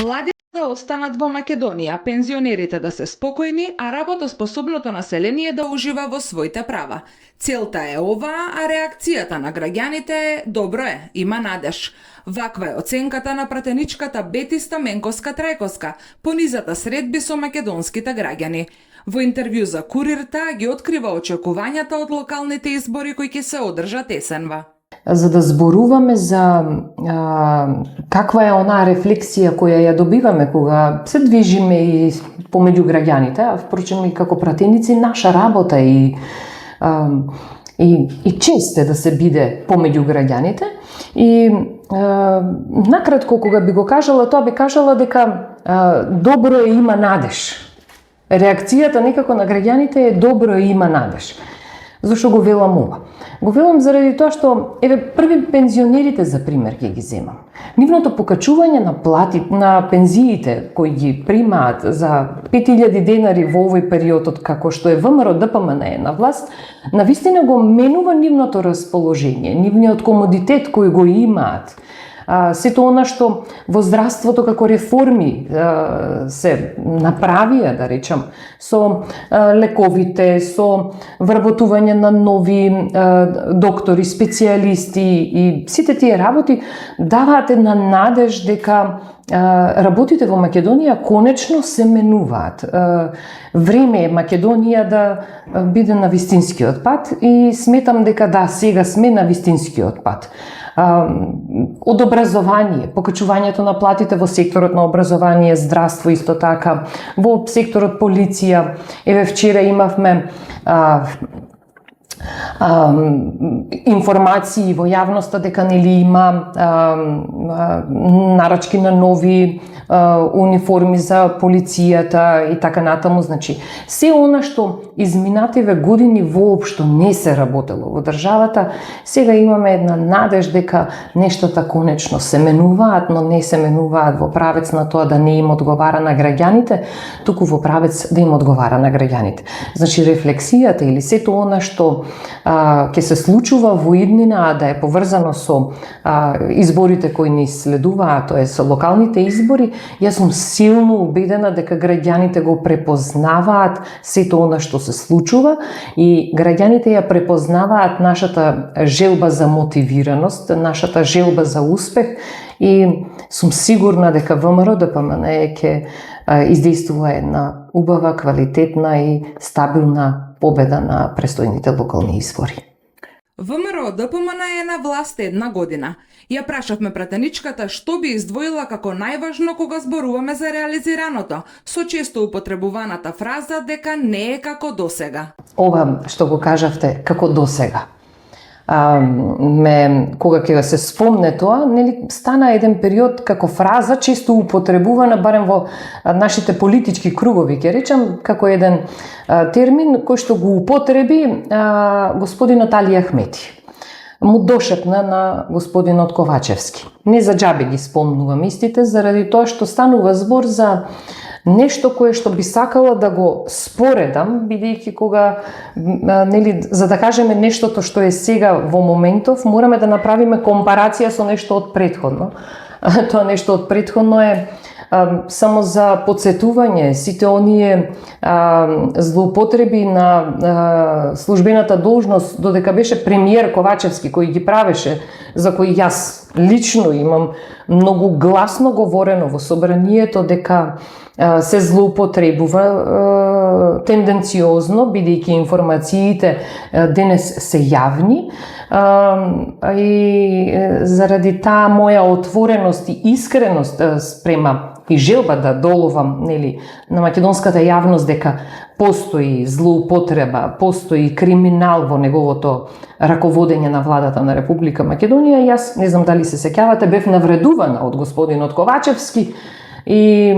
Младите да останат во Македонија, пензионерите да се спокојни, а работоспособното население да ужива во своите права. Целта е оваа, а реакцијата на граѓаните е добро е, има надеж. Ваква е оценката на пратеничката Бети Стаменковска-Трајковска по низата средби со македонските граѓани. Во интервју за Курирта ги открива очекувањата од локалните избори кои ќе се одржат есенва. За да зборуваме за каква е онаа рефлексија која ја добиваме кога се движиме и помеѓу граѓаните, а впрочем и како пратеници наша работа и чест е да се биде помеѓу граѓаните. И накратко кога би го кажала тоа, би кажала дека добро е, има надеж. Реакцијата некако на граѓаните е добро е, има надеж. Зошто го велам ова? Го велам заради тоа што, први пензионерите за пример ќе ги земам. Нивното покачување на на пензиите кои ги примаат за 5000 денари во овој период од како што е ВМРО ДПМН е на власт, навистина го менува нивното расположение, нивниот комодитет кој го имаат. Сето она што во здравството како реформи се направија, да речам, со лековите, со вработување на нови доктори, специјалисти и сите тие работи даваат една надеж дека работите во Македонија конечно се менуваат. Време е Македонија да биде на вистинскиот пат и сметам дека да, сега сме на вистинскиот пат. Од образование, покачувањето на платите во секторот на образование, здравство исто така, во секторот полиција. Вчера имавме информации во јавноста дека нели има нарачки на нови униформи за полицијата и така натаму, значи се она што изминативе години воопшто не се работело во државата, сега имаме една надеж дека нештата конечно се менуваат, но не се менуваат во правец на тоа да не им одговара на граѓаните, туку во правец да им одговара на граѓаните. Значи рефлексијата или сето она што ќе се случува во иднина, а да е поврзано со изборите кои ни следуваат, тоа е со локалните избори, јас сум силно убедена дека граѓаните го препознаваат сето она што се случува и граѓаните ја препознаваат нашата желба за мотивираност, нашата желба за успех и сум сигурна дека ВМРО ДПМН ќе издействува една убава, квалитетна и стабилна победа на престојните локални избори. ВМРО ДПМН е на власт една година. Ја прашавме пратеничката што би издвоила како најважно кога зборуваме за реализираното, со често употребуваната фраза дека не е како досега. Ова што го кажавте, како досега. Кога ќе се спомне тоа, нели стана еден период како фраза често употребувана барем во нашите политички кругови, ќе речам, како еден термин кој што го употреби господинот Али Ахмети. Му дошепна на господинот Ковачевски. Не за џабе ги спомнувам истите, заради тоа што станува збор за нешто кое што би сакала да го споредам, бидејќи кога, нели, за да кажеме нештото што е сега во моментов, мораме да направиме компарација со нешто од претходно. Тоа нешто од претходно е само за подсетување сите оние злоупотреби на службената должност додека беше премиер Ковачевски кој ги правеше, за кои јас лично имам многу гласно говорено во собранието дека се злоупотребува тенденциозно, бидејќи информациите денес се јавни, и заради таа моја отвореност и искреност спрема и желба да доловам, нели, на македонската јавност дека постои злоупотреба, постои криминал во неговото раководење на владата на Република Македонија. Јас не знам дали се сеќавате, бев навредувана од господинот Ковачевски и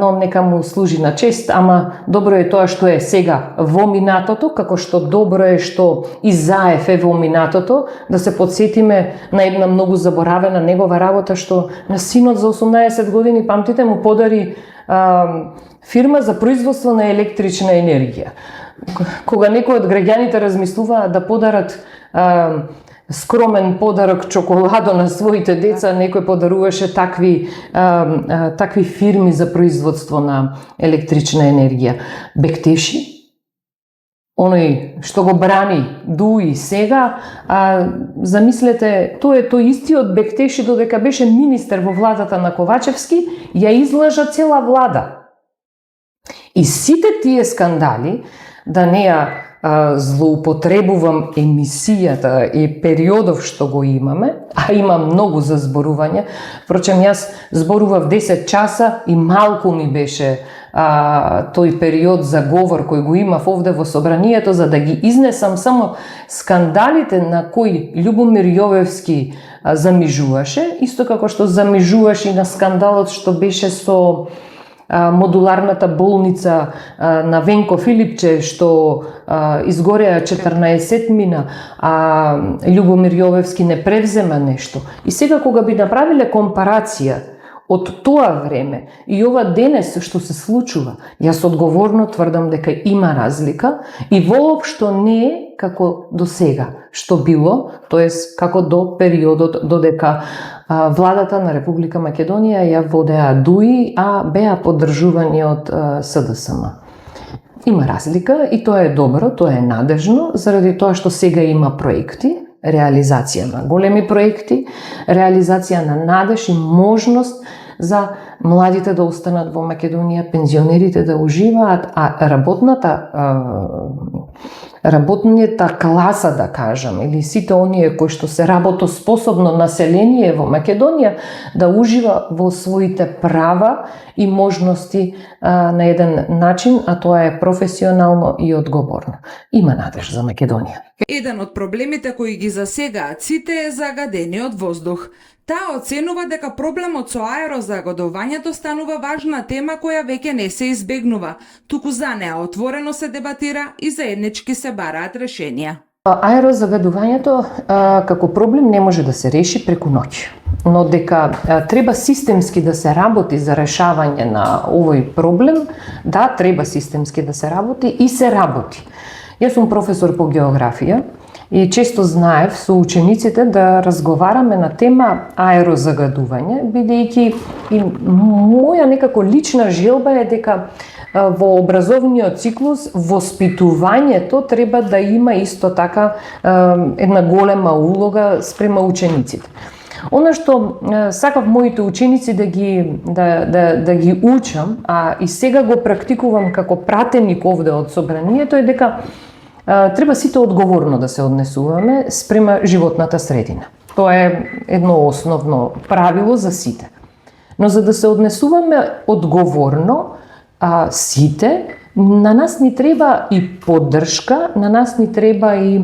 но нека му служи на чест, ама добро е тоа што е сега во минатото, како што добро е што и Заев е во минатото, да се подсетиме на една многу заборавена негова работа што на синот за 18 години, памтите, му подари фирма за производство на електрична енергија. Кога некој од граѓаните размислуваат да подарат скромен подарок чоколадо на своите деца, некој подаруваше такви фирми за производство на електрична енергија. Бектеши, оној што го брани Дуи сега, замислете, тој е тој истиот Бектеши додека беше министер во владата на Ковачевски, ја излажа цела влада. И сите тие скандали, да не ја злоупотребувам емисијата и периодов што го имаме, а има многу за зборување. Впрочем, јас зборував 10 часа и малку ми беше тој период за говор кој го имав овде во собранието, за да ги изнесам само скандалите на кои Љубомир Јовевски замижуваше, исто како што замижуваше и на скандалот што беше со модуларната болница на Венко Филипче, што изгореа 14 мина, а Љубомир Јовевски не превзема нешто. И сега кога би направиле компарација од тоа време и ова денес што се случува, јас одговорно тврдам дека има разлика и воопшто не е како до сега што било, тоест како до периодот додека владата на Република Македонија ја водеа Дуи, а беа поддржувани од СДСМ. Има разлика и тоа е добро, тоа е надежно, заради тоа што сега има проекти, реализација на големи проекти, реализација на надеж и можност за младите да останат во Македонија, пензионерите да уживаат, а работната класа, да кажам, или сите оние кои што се работоспособно население во Македонија, да ужива во своите права и можности на еден начин, а тоа е професионално и одговорно. Има надеж за Македонија. Еден од проблемите кои ги засегаат сите е загадениот воздух. Таа оценува дека проблемот со аерозагадувањето станува важна тема која веќе не се избегнува, туку за неа отворено се дебатира и заеднички се бараат решенија. Аерозагадувањето како проблем не може да се реши преку ноќ, но дека треба системски да се работи за решавање на овој проблем, да, треба системски да се работи и се работи. Јас сум професор по географија и често знаев со учениците да разговараме на тема аерозагадување, бидејќи и моја некако лична желба е дека во образовниот циклус воспитувањето треба да има исто така една голема улога спрема учениците. Она што сакав моите ученици да ги учам, а и сега го практикувам како пратеник овде од собранието, е дека треба сите одговорно да се однесуваме спрема животната средина. Тоа е едно основно правило за сите. Но за да се однесуваме одговорно, сите, на нас ни треба и поддршка, на нас ни треба и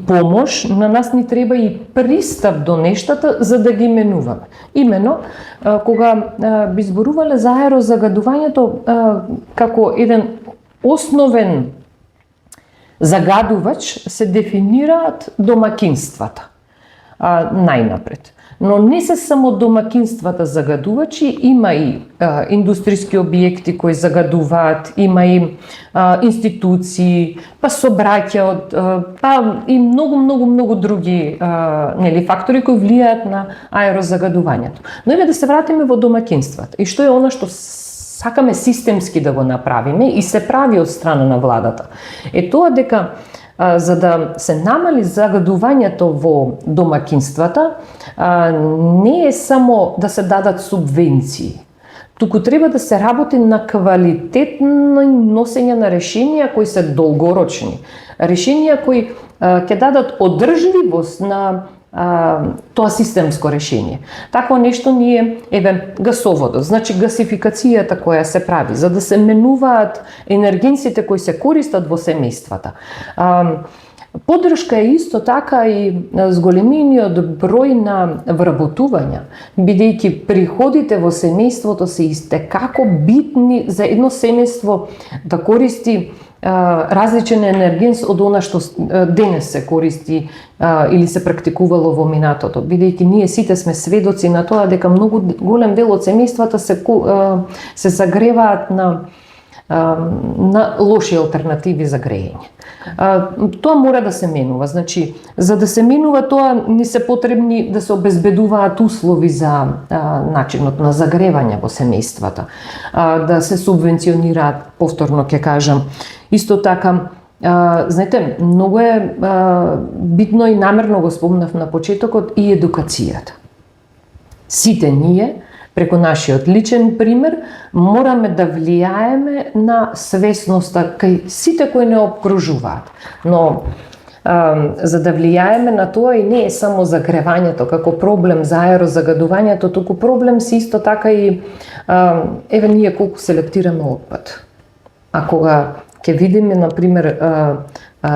помош, на нас ни треба и пристап до нештата за да ги менуваме. Имено, кога би зборувале за аерозагадувањето како еден основен загадувач, се дефинираат домакинствата најнапред. Но не се само домакинствата загадувачи, има и индустријски објекти кои загадуваат, има и институции, па сообраќајот, па и многу други фактори кои влијаат на аерозагадувањето. Но еве да се вратиме во домакинствата. И што е она што сакаме системски да го направиме и се прави од страна на владата. Е тоа дека за да се намали загадувањето во домакинствата, не е само да се дадат субвенции, туку треба да се работи на квалитетно носење на решенија кои се долгорочни, решенија кои ќе дадат одржливост на тоа системско решение. Такво нешто ние, гасоводот, значи гасификацијата која се прави, за да се менуваат енергенците кои се користат во семејствата. Поддршка е исто така и зголемениот број на вработувања, бидејќи приходите во семејството се истекако битни за едно семејство да користи различен енергенс од она што денес се користи или се практикувало во минатото, бидејќи ние сите сме сведоци на тоа дека многу голем дел од семејствата се загреваат на на лоши алтернативи за грејење. Тоа мора да се менува. Значи, за да се менува тоа, ни се потребни да се обезбедуваат услови за начинот на загревање во семејствата, да се субвенционираат, повторно ќе кажам. Исто така, знаете, многу е битно и намерно го спомнав на почетокот и едукацијата. Сите ние, преку нашиот личен пример, мораме да влијаеме на свесноста кај сите кои не обкружуваат. Но за да влијаеме на тоа и не е само загревањето како проблем за аерозагадувањето, туку проблем си исто така и еве ние колку селектираме отпад. А кога ќе видиме, например,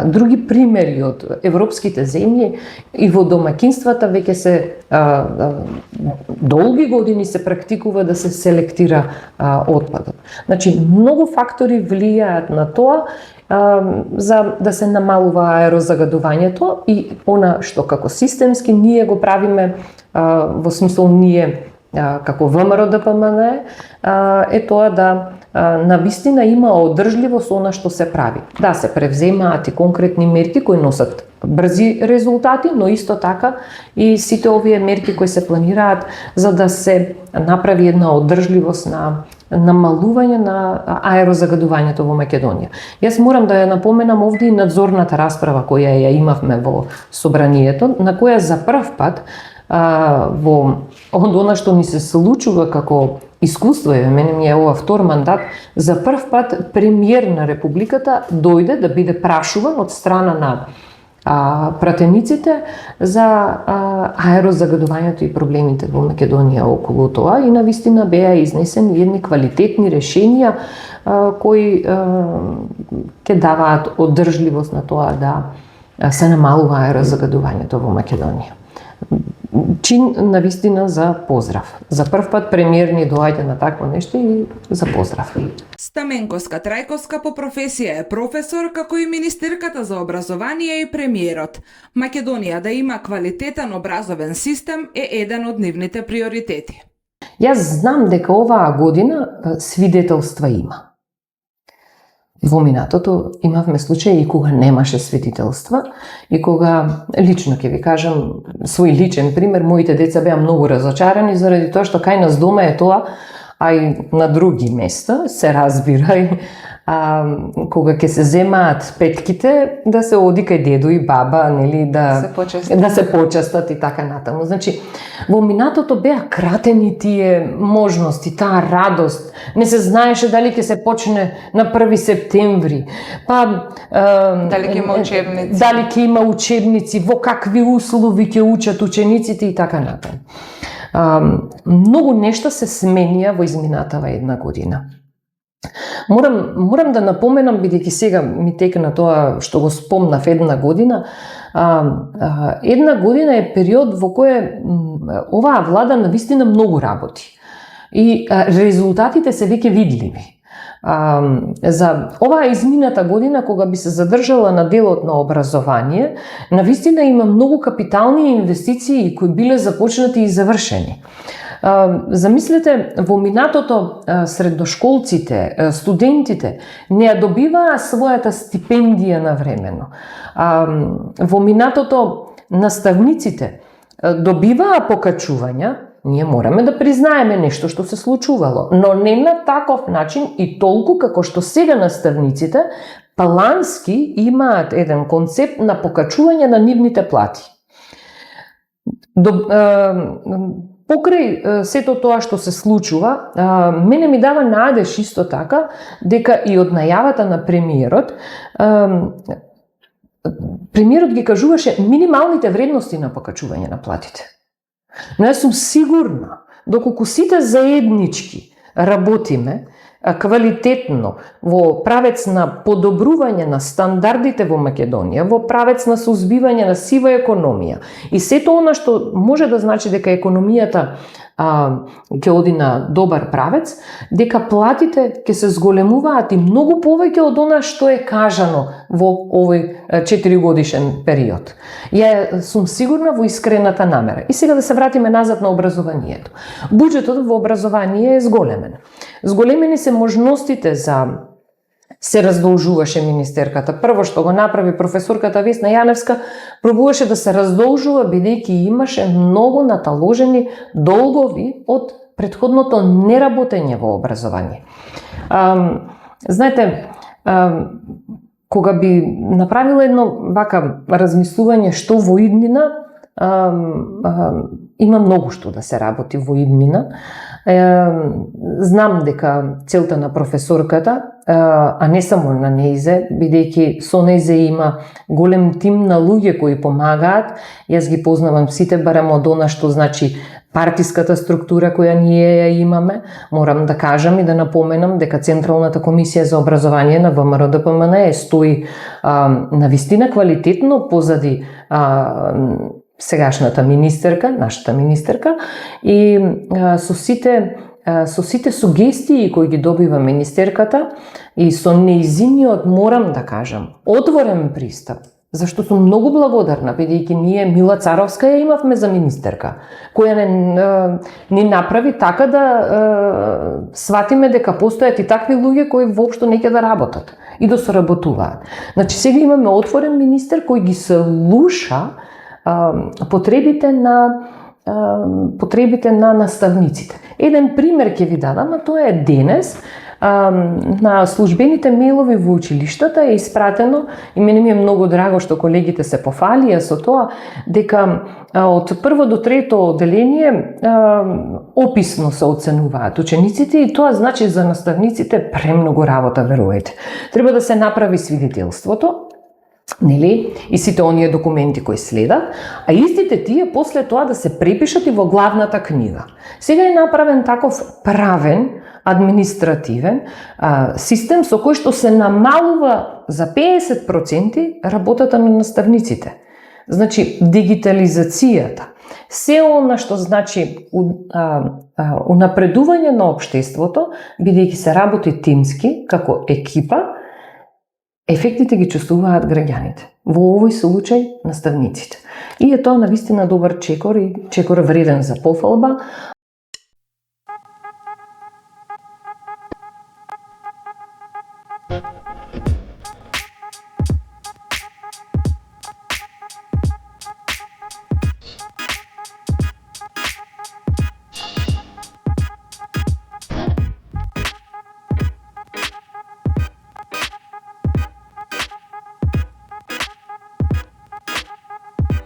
други примери од европските земји и во домаќинствата веќе се долги години се практикува да се селектира отпадот. Значи, многу фактори влијаат на тоа за да се намалува аерозагадувањето и она што како системски ние го правиме, во смисол ние како ВМРО-ДПМН е тоа да навистина има одржливост она што се прави. Да, се превземаат и конкретни мерки кои носат брзи резултати, но исто така и сите овие мерки кои се планираат за да се направи една одржливост на намалување на аерозагадувањето во Македонија. Јас морам да ја напоменам овде и надзорната расправа која ја имавме во собранието, на која за прв пат во она што ни се случува како искуство, мене ми е ова втор мандат, за прв пат премиер на Републиката дојде да биде прашуван од страна на пратениците за аерозагадувањето и проблемите во Македонија околу тоа и навистина беа изнесени едни квалитетни решенија кои ќе даваат одржливост на тоа да се намалува аерозагадувањето во Македонија. Чин навистина за поздрав. За прв пат премиер ни доаѓа на такво нешто и за поздрав. Стаменковска Трајковска по професија е професор, како и министерката за образование и премиерот. Македонија да има квалитетен образовен систем е еден од нивните приоритети. Јас знам дека оваа година свидетелства има. Во минатото имавме случаи и кога немаше свидетелства и кога, лично ќе ви кажам, свој личен пример, моите деца беа многу разочарани заради тоа што кај нас дома е тоа, а и на други места се разбира и кога ќе се земаат петките, да се оди кај дедо и баба, нели, да се почестат и така натаму. Значи, во минатото беа кратени тие можности, таа радост. Не се знаеше дали ќе се почне на 1 септември, па дали ќе има учебници, дали ќе има учебници, во какви услови ќе учат учениците и така натаму. Многу нешта се сменија во изминатава една година. Морам да напоменам, бидејќи сега ми текна тоа што го спомнав една година. Една година е период во кој оваа влада навистина многу работи. И резултатите се веќе видливи. За оваа измината година, кога би се задржала на делот на образование, навистина има многу капитални инвестиции кои биле започнати и завршени. Замислете, во минатото средношколците, студентите не ја добиваа својата стипендија навремено. Во минатото наставниците добиваа покачувања, ние мораме да признаеме нешто што се случувало, но не на таков начин и толку како што сега наставниците плански имаат еден концепт на покачување на нивните плати. Покрај сето тоа што се случува, мене ми дава надеж исто така дека и од најавата на премиерот, премиерот ги кажуваше минималните вредности на покачување на платите. Но јас сум сигурна, доколку сите заеднички работиме квалитетно во правец на подобрување на стандардите во Македонија, во правец на сузбивање на сива економија и сето она што може да значи дека економијата ќе оди на добар правец, дека платите ќе се зголемуваат и многу повеќе од она што е кажано во овој 4-годишен период. Ја сум сигурна во искрената намера. И сега да се вратиме назад на образованието. Буџетот во образование е зголемен. Зголемени се можностите за се раздолжуваше министерката. Прво што го направи професорката Весна Јаневска, пробуваше да се раздолжува бидејќи имаше многу наталожени долгови од претходното неработење во образование. Знаете, кога би направила едно вака размислување што во иднина, има многу што да се работи во иднина. Знам дека целта на професорката, а не само на неизе, бидејќи со неизе има голем тим на луѓе кои помагаат. Јас ги познавам сите, барем од она што значи партиската структура која ние ја имаме. Морам да кажам и да напоменам дека Централната комисија за образование на ВМРО-ДПМН стои навистина квалитетно позади сегашната министерка, нашата министерка, и со сите сугестии кои ги добива министерката и со неизиниот, морам да кажам, отворен пристап, зашто сум многу благодарна, бидејќи ние Мила Царовска ја имавме за министерка, која не направи така да сватиме дека постојат и такви луѓе кои воопшто не ќе да работат и да соработуваат. Значи сега имаме отворен министер кој ги слуша потребите на наставниците. Еден пример ќе ви дадам, а тоа е денес на службените мејлови во училиштата е испратено, и мене ми е многу драго што колегите се пофалија со тоа, дека од прво до трето одделение описно се оценуваат учениците, и тоа значи за наставниците премногу работа, верувајте. Треба да се направи свидетелството, нели, и сите оние документи кои следат, а истите тие после тоа да се препишат и во главната книга. Сега е направен таков правен, административен систем со кој што се намалува за 50% работата на наставниците. Значи, дигитализацијата, се она што значи унапредување на општеството, бидејќи се работи тимски, како екипа, ефектите ги чувствуваат граѓаните. Во овој случај наставниците. И е тоа навистина добар чекор и чекор вреден за пофалба.